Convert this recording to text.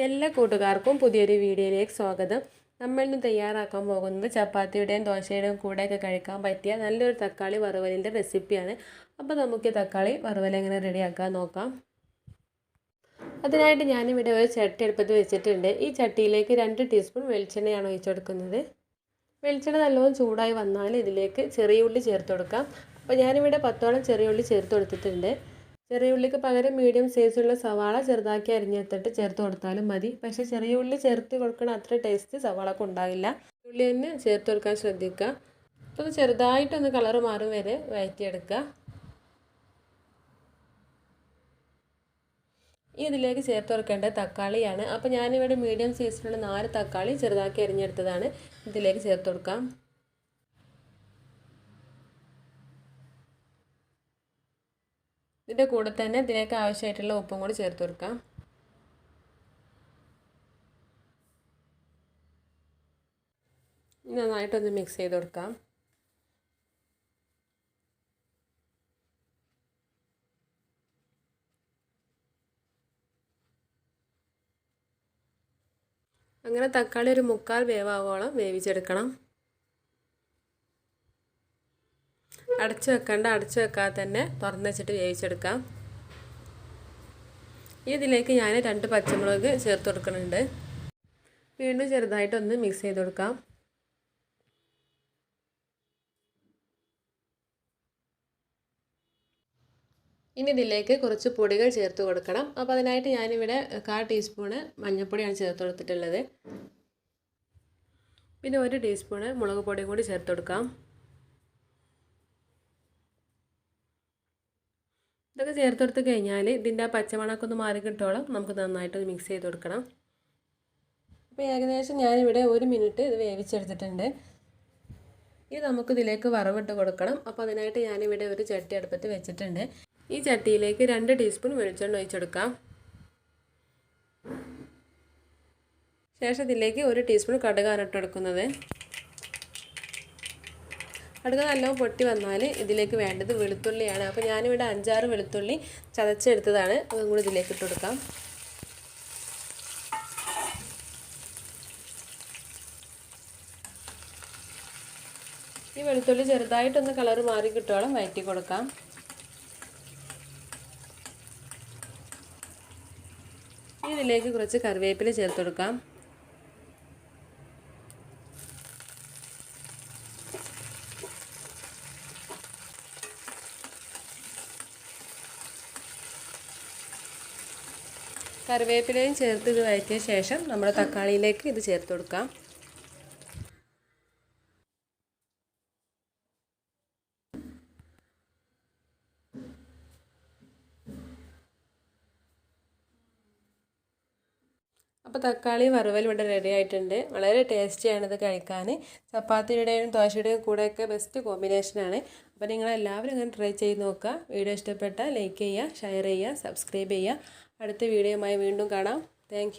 എല്ലാ കൂട്ടുകാർക്കും പുതിയൊരു വീഡിയോയിലേക്ക് സ്വാഗതം. നമ്മൾ ഇന്ന് തയ്യാറാക്കാൻ പോകുന്നത് ചപ്പാത്തിയുടെയും ദോശയുടെയും കൂടെയൊക്കെ കഴിക്കാൻ പറ്റിയ നല്ലൊരു തക്കാളി വറുവലിൻ്റെ റെസിപ്പിയാണ്. അപ്പോൾ നമുക്ക് തക്കാളി വറുവൽ എങ്ങനെ റെഡിയാക്കാൻ നോക്കാം. അതിനായിട്ട് ഞാനിവിടെ ഒരു ചട്ടി അടുപ്പത്ത് വെച്ചിട്ടുണ്ട്. ഈ ചട്ടിയിലേക്ക് 2 ടീസ്പൂൺ വെളിച്ചെണ്ണയാണ് ഒഴിച്ചു കൊടുക്കുന്നത്. വെളിച്ചെണ്ണ നല്ലോണം ചൂടായി വന്നാൽ ഇതിലേക്ക് ചെറിയ ഉള്ളി ചേർത്ത് കൊടുക്കാം. അപ്പോൾ ഞാനിവിടെ 10ഓളം ചെറിയ ഉള്ളി ചേർത്ത് കൊടുത്തിട്ടുണ്ട്. ചെറിയ ഉള്ളിക്ക് പകരം മീഡിയം സൈസുള്ള സവാള ചെറുതാക്കി അരിഞ്ഞെടുത്തിട്ട് ചേർത്ത് കൊടുത്താലും മതി. പക്ഷേ ചെറിയ ഉള്ളി ചേർത്ത് കൊടുക്കണ അത്ര ടേസ്റ്റ് സവാളക്ക് ഉണ്ടാവില്ല. ഉള്ളി തന്നെ ചേർത്ത് കൊടുക്കാൻ ശ്രദ്ധിക്കുക. അപ്പോൾ ചെറുതായിട്ടൊന്ന് കളറ് മാറും വരെ വഴറ്റിയെടുക്കുക. ഇതിലേക്ക് ചേർത്ത് കൊടുക്കേണ്ട തക്കാളിയാണ്. അപ്പോൾ ഞാനിവിടെ മീഡിയം സൈസിലുള്ള 4 തക്കാളി ചെറുതാക്കി അരിഞ്ഞെടുത്തതാണ്. ഇതിലേക്ക് ചേർത്ത് കൊടുക്കാം. ഇതിൻ്റെ കൂടെ തന്നെ ഇതിലേക്ക് ആവശ്യമായിട്ടുള്ള ഉപ്പും കൂടി ചേർത്ത് കൊടുക്കാം. നന്നായിട്ടൊന്ന് മിക്സ് ചെയ്ത് കൊടുക്കാം. അങ്ങനെ തക്കാളി ഒരു 1/4 വേവാവോളം വേവിച്ചെടുക്കണം. അടച്ചു വെക്കാതെ തന്നെ തുറന്ന് വെച്ചിട്ട് വേവിച്ചെടുക്കാം. ഇതിലേക്ക് ഞാൻ 2 പച്ചമുളക് ചേർത്ത് കൊടുക്കുന്നുണ്ട്. വീണ്ടും ചെറുതായിട്ടൊന്ന് മിക്സ് ചെയ്ത് കൊടുക്കാം. ഇനി ഇതിലേക്ക് കുറച്ച് പൊടികൾ ചേർത്ത് കൊടുക്കണം. അപ്പോൾ അതിനായിട്ട് ഞാനിവിടെ 1/4 ടീസ്പൂണ് മഞ്ഞൾപ്പൊടിയാണ് ചേർത്ത് കൊടുത്തിട്ടുള്ളത്. പിന്നെ 1 ടീസ്പൂണ് മുളക് പൊടിയും കൂടി ചേർത്ത് കൊടുക്കാം. ഇതൊക്കെ ചേർത്ത് കൊടുത്ത് കഴിഞ്ഞാൽ ഇതിൻ്റെ ആ പച്ചമണമൊക്കെ ഒന്ന് മാറി കിട്ടോളം നമുക്ക് നന്നായിട്ട് മിക്സ് ചെയ്ത് കൊടുക്കണം. അപ്പോൾ ഏകദേശം ഞാനിവിടെ 1 മിനിറ്റ് ഇത് വേവിച്ചെടുത്തിട്ടുണ്ട്. ഇത് നമുക്ക് ഇതിലേക്ക് വറവിട്ട് കൊടുക്കണം. അപ്പോൾ അതിനായിട്ട് ഞാനിവിടെ ഒരു ചട്ടി അടുപ്പത്ത് വെച്ചിട്ടുണ്ട്. ഈ ചട്ടിയിലേക്ക് 2 ടീസ്പൂൺ വെളിച്ചെണ്ണ ഒഴിച്ചെടുക്കാം. ശേഷം ഇതിലേക്ക് 1 ടീസ്പൂൺ കടുകാണ് ഇട്ട് കൊടുക്കുന്നത്. കടുക് നല്ലോണം പൊട്ടി വന്നാൽ ഇതിലേക്ക് വേണ്ടത് വെളുത്തുള്ളിയാണ്. അപ്പോൾ ഞാനിവിടെ 5-6 വെളുത്തുള്ളി ചതച്ചെടുത്തതാണ്. അതും കൂടി ഇതിലേക്ക് ഇട്ട് കൊടുക്കാം. ഈ വെളുത്തുള്ളി ചെറുതായിട്ടൊന്ന് കളർ മാറി കിട്ടോളം വഴറ്റി കൊടുക്കാം. ഇതിലേക്ക് കുറച്ച് കറിവേപ്പില ചേർത്ത് കൊടുക്കാം. കറിവേപ്പിലയും ചേർത്ത് ഇത് വഴറ്റിയ ശേഷം നമ്മുടെ തക്കാളിയിലേക്ക് ഇത് ചേർത്ത് കൊടുക്കാം. അപ്പോൾ തക്കാളി വറുവൽ ഇവിടെ റെഡി ആയിട്ടുണ്ട്. വളരെ ടേസ്റ്റിയാണ് ഇത് കഴിക്കാൻ. ചപ്പാത്തിയുടെയും ദോശയുടെയും കൂടെയൊക്കെ ബെസ്റ്റ് കോമ്പിനേഷനാണ്. അപ്പോൾ നിങ്ങളെല്ലാവരും ഇങ്ങനെ ട്രൈ ചെയ്ത് നോക്കുക. വീഡിയോ ഇഷ്ടപ്പെട്ടാൽ ലൈക്ക് ചെയ്യുക, ഷെയർ ചെയ്യുക, സബ്സ്ക്രൈബ് ചെയ്യുക. അടുത്ത വീഡിയോയുമായി വീണ്ടും കാണാം. താങ്ക്